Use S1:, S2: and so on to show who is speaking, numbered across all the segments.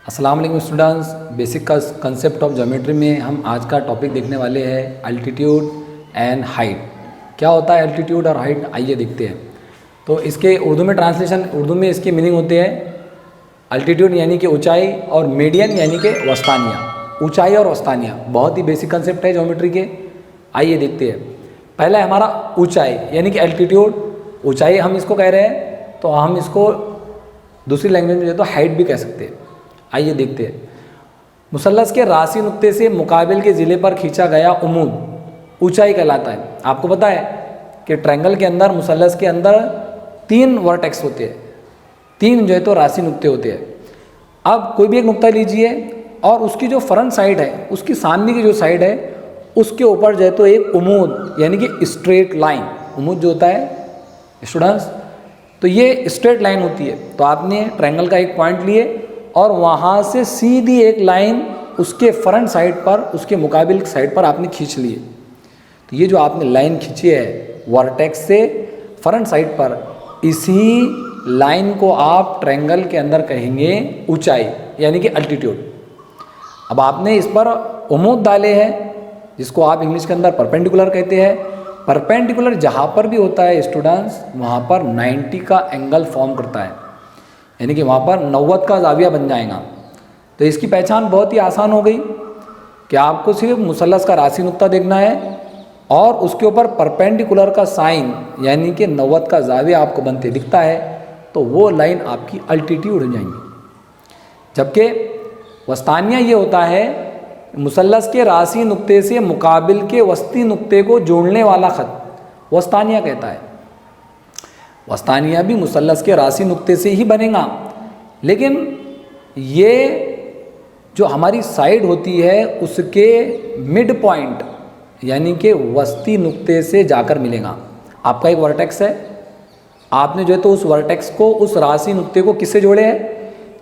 S1: अस्सलाम वालेकुम students. Basic का कंसेप्ट ऑफ ज्योमेट्री में हम आज का टॉपिक देखने वाले हैं अल्टीट्यूड एंड हाइट। क्या होता है अल्टीट्यूड और हाइट, आइए देखते हैं। तो इसके उर्दू में ट्रांसलेशन, उर्दू में इसकी मीनिंग होते हैं अल्टीट्यूड यानी कि ऊंचाई और मीडियन यानी कि वस्तानिया। ऊंचाई और वस्तानिया बहुत ही बेसिक कंसेप्ट है ज्योमेट्री के। आइए देखते हैं। पहला है हमारा ऊंचाई यानी कि एल्टीट्यूड, ऊंचाई हम इसको कह रहे हैं, तो हम इसको दूसरी लैंग्वेज में जो तो हाइट भी कह सकते हैं। आइए देखते हैं। मुसल्लस के रासी नुक्ते से मुकाबिल के ज़िले पर खींचा गया उमूद ऊंचाई कहलाता है। आपको पता है कि ट्रायंगल के अंदर, मुसल्लस के अंदर 3 वर्टेक्स होते हैं, 3 जो है तो रासी नुक्ते होते हैं। अब कोई भी एक नुक्ता लीजिए और उसकी जो फ्रंट साइड है, उसकी सामने की जो साइड है, उसके ऊपर जो है तो एक उमूद यानी कि स्ट्रेट लाइन, उमूद जो होता है स्टूडेंट्स, तो ये स्ट्रेट लाइन होती है। तो आपने ट्रायंगल का एक पॉइंट लिए और वहाँ से सीधी एक लाइन उसके फ्रंट साइड पर, उसके मुकाबिल साइड पर आपने खींच लिए। तो ये जो आपने लाइन खींची है वर्टेक्स से फ्रंट साइड पर, इसी लाइन को आप ट्रायंगल के अंदर कहेंगे ऊंचाई यानी कि अल्टीट्यूड। अब आपने इस पर उमूद डाले हैं जिसको आप इंग्लिश के अंदर परपेंडिकुलर कहते हैं। परपेंडिकुलर जहाँ पर भी होता है स्टूडेंट्स, वहाँ पर 90 का एंगल फॉर्म करता है, यानी कि वहाँ पर 90 का जाविया बन जाएगा। तो इसकी पहचान बहुत ही आसान हो गई कि आपको सिर्फ मुसल्लस का राशि नुक्ता देखना है और उसके ऊपर परपेंडिकुलर का साइन यानी कि 90 का जाविया आपको बनते दिखता है, तो वो लाइन आपकी अल्टीट्यूड हो जाएंगी। जबकि वस्तानिया ये होता है मुसल्लस के राशि नुक्ते से मुकाबिल के वस्ती नुक्ते को जोड़ने वाला खत, वस्तानिया कहता है। वस्तानिया भी मुसल्लस के राशि नुक्ते से ही बनेगा, लेकिन ये जो हमारी साइड होती है उसके मिड पॉइंट यानी कि वस्ती नुक्ते से जाकर मिलेगा। आपका एक वर्टेक्स है, आपने जो है तो उस वर्टेक्स को, उस राशि नुक्ते को किससे जोड़े हैं?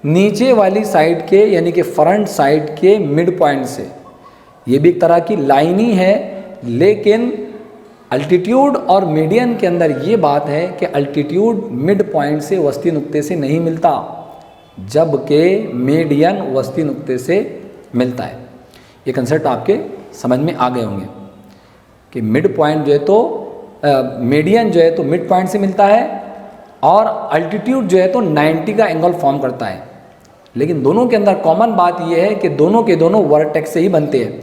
S1: नीचे वाली साइड के यानी कि फ्रंट साइड के मिड पॉइंट से। ये भी एक तरह की लाइन ही है, लेकिन अल्टीट्यूड और मीडियन के अंदर ये बात है कि अल्टीट्यूड मिड पॉइंट से वस्ती नुक्ते से नहीं मिलता, जबकि मीडियन वस्ती नुक्ते से मिलता है। ये कंसेप्ट आपके समझ में आ गए होंगे कि मिड पॉइंट जो है तो मीडियन जो है तो मिड पॉइंट से मिलता है और अल्टीट्यूड जो है तो 90 का एंगल फॉर्म करता है। लेकिन दोनों के अंदर कॉमन बात यह है कि दोनों के दोनों वर्टेक्स से ही बनते हैं,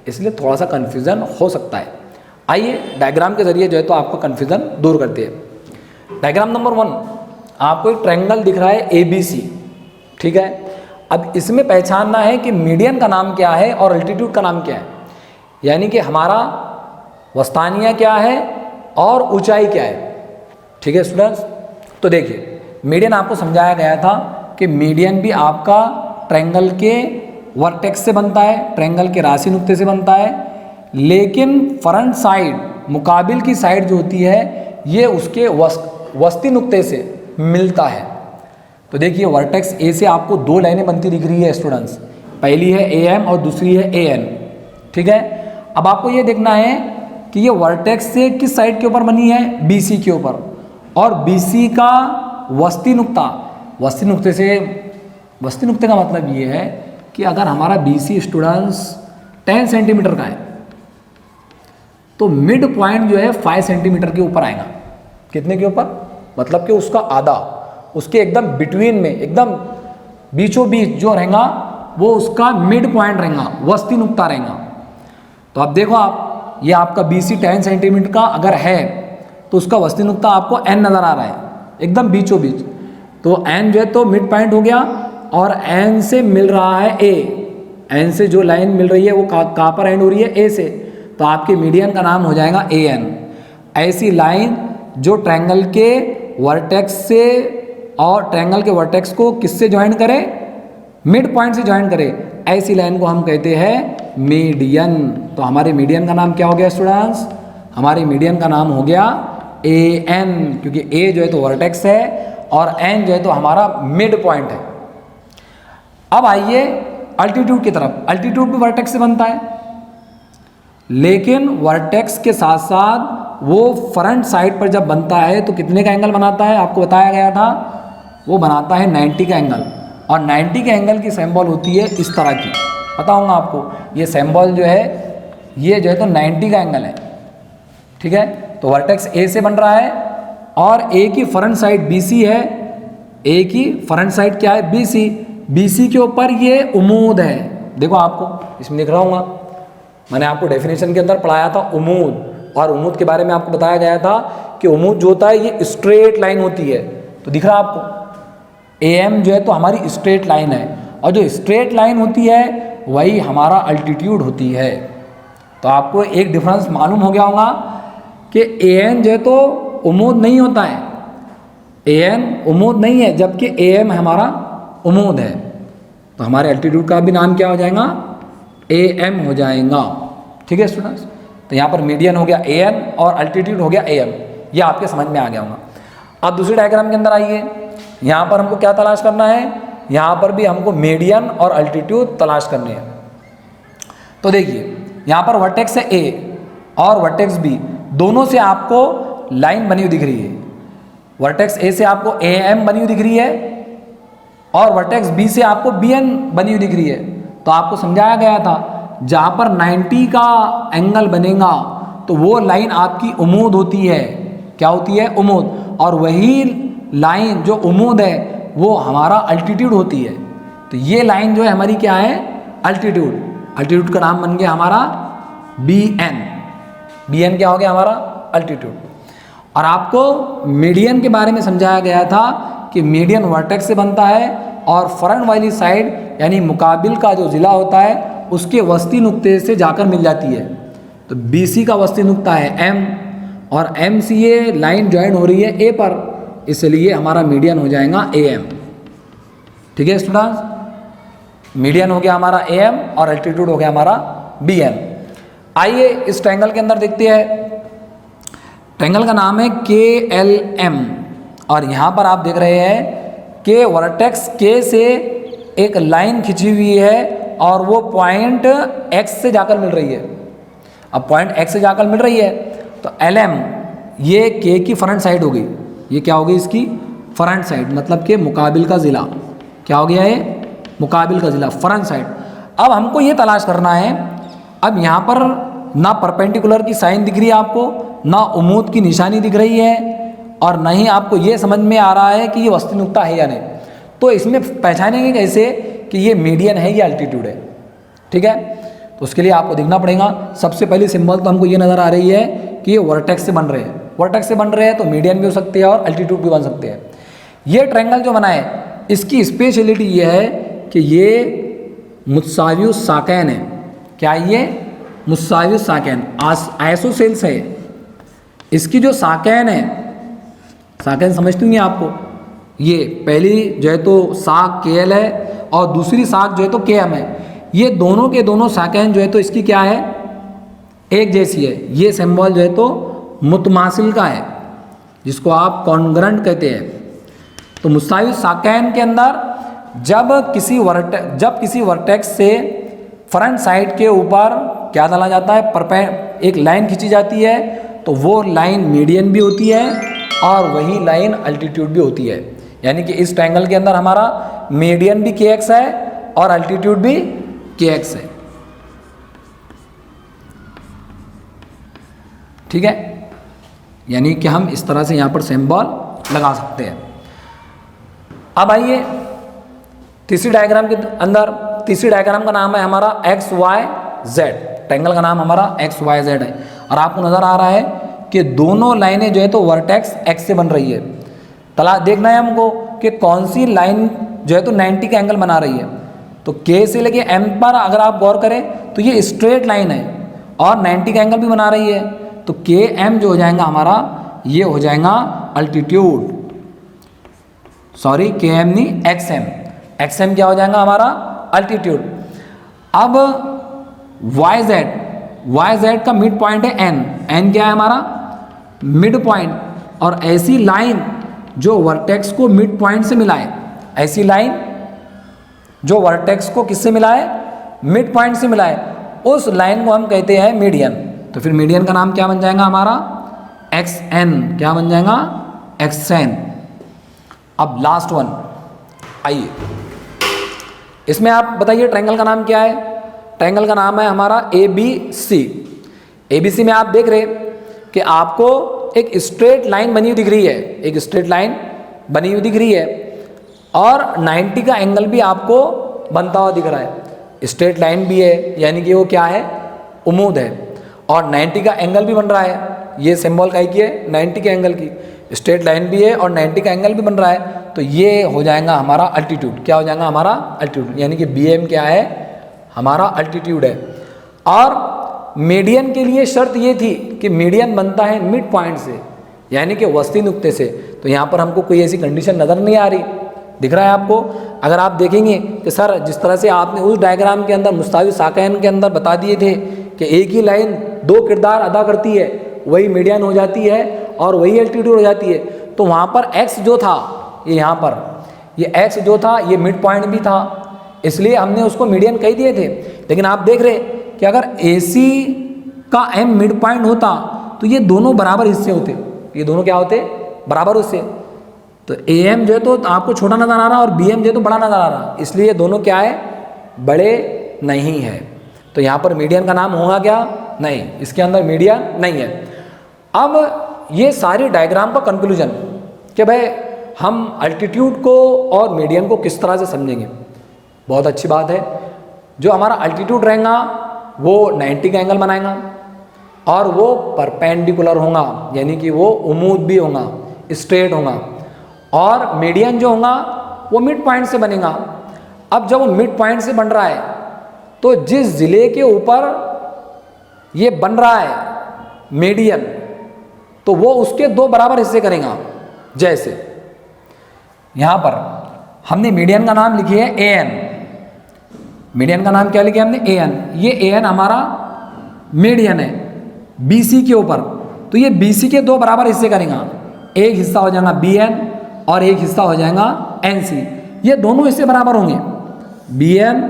S1: इसलिए थोड़ा सा कन्फ्यूज़न हो सकता है। आइए डायग्राम के जरिए जो है तो आपका कन्फ्यूज़न दूर करते हैं। डायग्राम नंबर 1, आपको एक ट्रायंगल दिख रहा है ABC, ठीक है। अब इसमें पहचानना है कि मीडियन का नाम क्या है और अल्टीट्यूड का नाम क्या है, यानी कि हमारा वस्तानिया क्या है और ऊंचाई क्या है, ठीक है स्टूडेंट्स। तो देखिए, मीडियन आपको समझाया गया था कि मीडियन भी आपका ट्रायंगल के वर्टेक्स से बनता है, ट्रायंगल के राशि नुक्ते से बनता है, लेकिन फ्रंट साइड, मुकाबिल की साइड जो होती है, ये उसके वस्ती नुक्ते से मिलता है। तो देखिए वर्टेक्स ए से आपको 2 लाइनें बनती दिख रही है स्टूडेंट्स, पहली है AM और दूसरी है AN, ठीक है। अब आपको ये देखना है कि ये वर्टेक्स से किस साइड के ऊपर बनी है? BC के ऊपर, और BC का वस्ती नुक्ता, वस्ती नुक्ते से, वस्ती नुक्ते का मतलब ये है कि अगर हमारा BC स्टूडेंट्स 10 सेंटीमीटर का है तो मिड पॉइंट जो है 5 सेंटीमीटर के ऊपर आएगा। कितने के ऊपर? मतलब कि उसका आधा, उसके एकदम बिटवीन में, एकदम बीचों बीच जो रहेगा वो उसका मिड पॉइंट रहेगा, वस्ती नुक्ता रहेगा। तो अब देखो आप, ये आपका BC 10 सेंटीमीटर का अगर है तो उसका वस्ती नुक्ता आपको N नज़र आ रहा है, एकदम बीचों बीच। तो N जो है तो मिड पॉइंट हो गया और N से मिल रहा है A, N से जो लाइन मिल रही है वो कहाँ पर एंड हो रही है? A से। तो आपके मीडियन का नाम हो जाएगा AN। ऐसी लाइन जो ट्रायंगल के वर्टेक्स से और ट्रायंगल के वर्टेक्स को किससे ज्वाइन करे? मिड पॉइंट से ज्वाइन करे, ऐसी लाइन को हम कहते हैं मीडियन। तो हमारे मीडियन का नाम क्या हो गया स्टूडेंट्स? हमारे मीडियन का नाम हो गया AN, क्योंकि A जो है तो वर्टेक्स है और N जो है तो हमारा मिड पॉइंट है। अब आइए अल्टीट्यूड की तरफ। अल्टीट्यूड भी वर्टेक्स से बनता है, लेकिन वर्टेक्स के साथ साथ वो फ्रंट साइड पर जब बनता है तो कितने का एंगल बनाता है? आपको बताया गया था, वो बनाता है 90 का एंगल। और 90 के एंगल की सिंबल होती है इस तरह की, पता होगा आपको। ये सिंबल जो है ये जो है तो 90 का एंगल है, ठीक है। तो वर्टेक्स ए से बन रहा है और ए की फ्रंट साइड BC है, ए की फ्रंट साइड क्या है BC, BC के ऊपर ये उमूद है। देखो आपको इसमें लिख रहा हूँ, मैंने आपको डेफिनेशन के अंदर पढ़ाया था उमूद, और उमूद के बारे में आपको बताया गया था कि उमूद जो होता है ये स्ट्रेट लाइन होती है। तो दिख रहा है आपको AM जो है तो हमारी स्ट्रेट लाइन है, और जो स्ट्रेट लाइन होती है वही हमारा अल्टीट्यूड होती है। तो आपको एक डिफरेंस मालूम हो गया होगा कि AN जो है तो उमूद नहीं होता है, AN उमूद नहीं है, जबकि AM हमारा उमूद है। तो हमारे अल्टीट्यूड का भी नाम क्या हो जाएगा, AM हो जाएगा, ठीक है स्टूडेंट्स। तो यहाँ पर मीडियन हो गया AN और अल्टीट्यूड हो गया AM, ये आपके समझ में आ गया होगा। अब दूसरी डायग्राम के अंदर आइए, यहाँ पर हमको क्या तलाश करना है, यहाँ पर भी हमको मीडियन और अल्टीट्यूड तलाश करने हैं। तो देखिए यहाँ पर वर्टेक्स है A और वर्टेक्स B, दोनों से आपको लाइन बनी हुई दिख रही है। वर्टेक्स A से आपको AM बनी हुई दिख रही है और वर्टेक्स B से आपको BN बनी हुई दिख रही है। तो आपको समझाया गया था जहाँ पर 90 का एंगल बनेगा तो वो लाइन आपकी उमूद होती है, क्या होती है, उमूद, और वही लाइन जो उमूद है वो हमारा अल्टीट्यूड होती है। तो ये लाइन जो है हमारी क्या है, अल्टीट्यूड, अल्टीट्यूड का नाम बन गया हमारा BN, BN क्या हो गया हमारा अल्टीट्यूड। और आपको मीडियन के बारे में समझाया गया था कि मीडियन वर्टेक्स से बनता है और फ्रंट वाली साइड यानी मुकाबिल का जो ज़िला होता है उसके वस्ती नुक्ते से जाकर मिल जाती है। तो BC का वस्ती नुक्ता है M और M से ये लाइन ज्वाइन हो रही है A पर, इसलिए हमारा मीडियन हो जाएगा AM, ठीक है स्टूडेंट्स। मीडियन हो गया हमारा AM और अल्टीट्यूड हो गया हमारा BN। आइए इस ट्रायंगल के अंदर देखते हैं, ट्रायंगल का नाम है KLM और यहाँ पर आप देख रहे हैं कि वर्टेक्स K से एक लाइन खिंची हुई है और वो पॉइंट X से जाकर मिल रही है। अब पॉइंट X से जाकर मिल रही है तो LM ये K की फ्रंट साइड हो गई, ये क्या हो गई इसकी फ्रंट साइड, मतलब कि मुकाबिल का ज़िला, क्या हो गया है मुकाबिल का ज़िला, फ्रंट साइड। अब हमको ये तलाश करना है, अब यहाँ पर ना परपेंडिकुलर की साइन दिख रही है आपको, ना उमूद की निशानी दिख रही है, और ना ही आपको ये समझ में आ रहा है कि ये वस्ती नुक्ता है या नहीं। तो इसमें पहचानेंगे कैसे कि ये मीडियन है या अल्टीट्यूड है, ठीक है। तो उसके लिए आपको देखना पड़ेगा, सबसे पहली सिंबल तो हमको ये नज़र आ रही है कि ये वर्टेक्स से बन रहे हैं, वर्टेक्स से बन रहे हैं तो मीडियन भी हो सकते हैं और अल्टीट्यूड भी बन सकते हैं। ये ट्रायंगल जो बना है इसकी स्पेशलिटी ये है कि ये मुत्सावी साकैन है, क्या ये मुत्सावी साकैन आइसोसेल्स है। इसकी जो साकैन है, साकैन समझती होंगे आपको, ये पहली जो है तो साक KL है और दूसरी साक जो है तो KM है, ये दोनों के दोनों साकैन जो है तो इसकी क्या है एक जैसी है। ये सिंबल जो है तो मुतमासिल का है जिसको आप कॉन्ग्रेंट कहते हैं। तो मुत्सावी साकैन के अंदर जब किसी वर्टेक्स से फ्रंट साइड के ऊपर क्या डाला जाता है, एक लाइन खींची जाती है, तो वो लाइन मीडियन भी होती है और वही लाइन अल्टीट्यूड भी होती है। यानी कि इस ट्रायंगल के अंदर हमारा मीडियन भी KX है और अल्टीट्यूड भी KX है, ठीक है। यानी कि हम इस तरह से यहाँ पर सिंबल लगा सकते हैं। अब आइए तीसरी डायग्राम के अंदर, तीसरी डायग्राम का नाम है हमारा XYZ, ट्रायंगल का नाम हमारा XYZ है और आपको नज़र आ रहा है कि दोनों लाइनें जो है तो वर्टेक्स X से बन रही है। देखना है हमको कि कौन सी लाइन जो है तो 90 का एंगल बना रही है। तो K से लेके M पर अगर आप गौर करें तो ये स्ट्रेट लाइन है और 90 का एंगल भी बना रही है। तो KM जो हो जाएगा हमारा ये हो जाएगा अल्टीट्यूड, सॉरी KM नहीं XM, XM क्या हो जाएगा हमारा अल्टीट्यूड। अब YZ का मिड पॉइंट है N क्या है हमारा मिड पॉइंट, और ऐसी लाइन जो वर्टेक्स को मिड पॉइंट से मिलाए, ऐसी लाइन जो वर्टेक्स को किससे मिलाए मिड पॉइंट से मिलाए, उस लाइन को हम कहते हैं मीडियन। तो फिर मीडियन का नाम क्या बन जाएगा हमारा XN, क्या बन जाएगा XN। अब लास्ट वन आइए, इसमें आप बताइए ट्रायंगल का नाम क्या है? ट्रायंगल का नाम है हमारा ABC। ABC में आप देख रहे कि आपको एक स्ट्रेट लाइन बनी हुई दिख रही है, एक स्ट्रेट लाइन बनी हुई दिख रही है और 90 का एंगल भी आपको बनता हुआ दिख रहा है। स्ट्रेट लाइन भी है यानी कि वो क्या है, उम्मीद है, और 90 का एंगल भी बन रहा है। ये सिंबल का ही है 90 के एंगल की, स्ट्रेट लाइन भी है और 90 का एंगल भी बन रहा है। तो ये हो जाएगा हमारा अल्टीट्यूड। क्या हो जाएगा हमारा अल्टीट्यूड, यानी कि BM क्या है, हमारा अल्टीट्यूड है। और मीडियन के लिए शर्त ये थी कि मीडियन बनता है मिड पॉइंट से, यानी कि वस्ती नुक्ते से। तो यहाँ पर हमको कोई ऐसी कंडीशन नज़र नहीं आ रही, दिख रहा है आपको? अगर आप देखेंगे कि सर जिस तरह से आपने उस डायग्राम के अंदर मुस्तावी साकैन के अंदर बता दिए थे कि एक ही लाइन दो किरदार अदा करती है, वही मीडियन हो जाती है और वही एल्टीट्यूड हो जाती है। तो वहाँ पर x जो था, ये यहाँ पर ये x जो था ये मिड पॉइंट भी था, इसलिए हमने उसको मीडियन कह दिए थे। लेकिन आप देख रहे कि अगर AC का M मिड पॉइंट होता तो ये दोनों बराबर हिस्से होते, ये दोनों क्या होते, बराबर हिस्से। तो AM जो है तो आपको छोटा नज़र आ रहा और BM जो है तो बड़ा नज़र आ रहा, इसलिए ये दोनों क्या है, बड़े नहीं है। तो यहाँ पर मीडियन का नाम होगा क्या, नहीं, इसके अंदर मीडियन नहीं है। अब ये सारी डायग्राम का कंक्लूजन कि भाई हम अल्टीट्यूड को और मीडियन को किस तरह से समझेंगे। बहुत अच्छी बात है, जो हमारा अल्टीट्यूड रहेगा वो 90 का एंगल बनाएगा और वो परपेंडिकुलर होगा, यानी कि वो उम्मीद भी होगा, स्ट्रेट होगा। और मीडियन जो होगा वो मिड पॉइंट से बनेगा। अब जब वो मिड पॉइंट से बन रहा है तो जिस ज़िले के ऊपर ये बन रहा है मीडियन, तो वो उसके दो बराबर हिस्से करेगा। जैसे यहाँ पर हमने मीडियन का नाम लिखी है AN, मीडियन का नाम क्या लिखा है हमने, AN। ये AN हमारा मीडियन है BC के ऊपर, तो ये BC के दो बराबर हिस्से करेगा, एक हिस्सा हो जाएगा BN और एक हिस्सा हो जाएगा NC। ये दोनों हिस्से बराबर होंगे, BN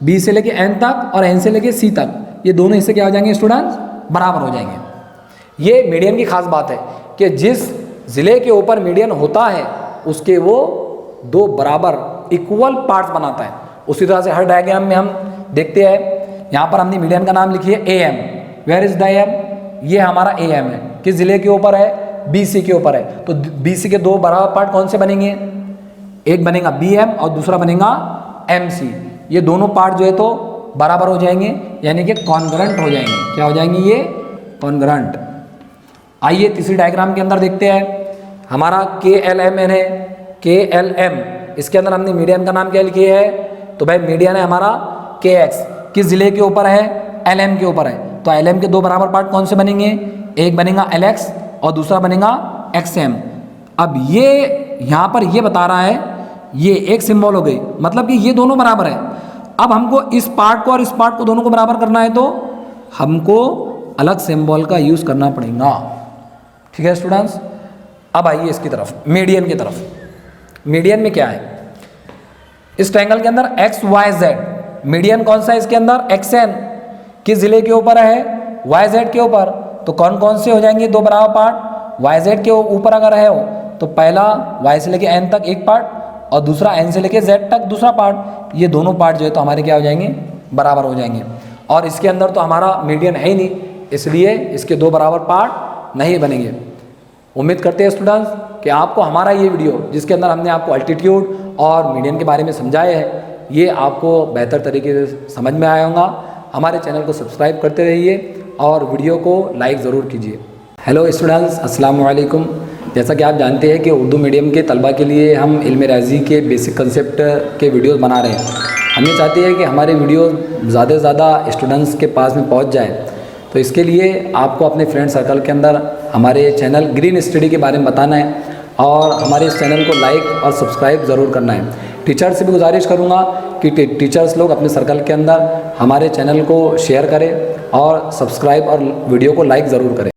S1: B से लेके N तक और N से लेके C तक, ये दोनों हिस्से क्या हो जाएंगे स्टूडेंट्स, बराबर हो जाएंगे। ये मीडियन की खास बात है कि जिस ज़िले के ऊपर मीडियन होता है उसके वो दो बराबर इक्वल पार्ट्स बनाता है। उसी तरह से हर डायग्राम में हम देखते हैं, यहाँ पर हमने मीडियन का नाम लिखी है AM। Where is the AM, ये हमारा AM है, किस ज़िले के ऊपर है, BC के ऊपर है। तो BC के दो बराबर पार्ट कौन से बनेंगे, एक बनेगा BM और दूसरा बनेगा MC। ये दोनों पार्ट जो है तो बराबर हो जाएंगे, यानी कि कॉन्ग्रुएंट हो जाएंगे। क्या हो जाएंगे, ये कॉन्ग्रुएंट। आइए तीसरी डायग्राम के अंदर देखते हैं, हमारा KLMN है, KLM, इसके अंदर हमने मीडियन का नाम क्या लिखी है, तो भाई मीडियन है हमारा KX, किस ज़िले के ऊपर है, LM के ऊपर है। तो LM के दो बराबर पार्ट कौन से बनेंगे, एक बनेगा LX और दूसरा बनेगा XM। अब ये यहाँ पर ये बता रहा है, ये एक सिंबल हो गई, मतलब कि ये दोनों बराबर है। अब हमको इस पार्ट को और इस पार्ट को दोनों को बराबर करना है तो हमको अलग सिंबल का यूज़ करना पड़ेगा। ठीक है स्टूडेंट्स, अब आइए इसकी तरफ, मीडियन की तरफ। मीडियन में क्या है, इस ट्रायंगल के अंदर XYZ, मीडियन कौन सा है इसके अंदर, XN, किस ज़िले के ऊपर है, YZ के ऊपर। तो कौन कौन से हो जाएंगे दो बराबर पार्ट, YZ के ऊपर अगर है हो तो पहला Y से लेके N तक एक पार्ट और दूसरा N से लेके Z तक दूसरा पार्ट। ये दोनों पार्ट जो है तो हमारे क्या हो जाएंगे, बराबर हो जाएंगे। और इसके अंदर तो हमारा मीडियन है ही नहीं, इसलिए इसके दो बराबर पार्ट नहीं बनेंगे। उम्मीद करते हैं स्टूडेंट्स कि आपको हमारा ये वीडियो, जिसके अंदर हमने आपको अल्टीट्यूड और मीडियन के बारे में समझाया है, ये आपको बेहतर तरीके से समझ में आया होगा। हमारे चैनल को सब्सक्राइब करते रहिए और वीडियो को लाइक ज़रूर कीजिए। हेलो स्टूडेंट्स, अस्सलाम वालेकुम। जैसा कि आप जानते हैं कि उर्दू मीडियम के तलबा के लिए हम इल्म रियाज़ी के बेसिक कंसेप्ट के वीडियोस बना रहे हैं। हम ये चाहते हैं कि हमारे वीडियो ज़्यादा से ज़्यादा स्टूडेंट्स के पास में पहुंच जाए, तो इसके लिए आपको अपने फ्रेंड सर्कल के अंदर हमारे चैनल ग्रीन स्टडी के बारे में बताना है और हमारे इस चैनल को लाइक और सब्सक्राइब ज़रूर करना है। टीचर से भी गुजारिश करूँगा कि टीचर्स लोग अपने सर्कल के अंदर हमारे चैनल को शेयर करें और सब्सक्राइब और वीडियो को लाइक ज़रूर करें।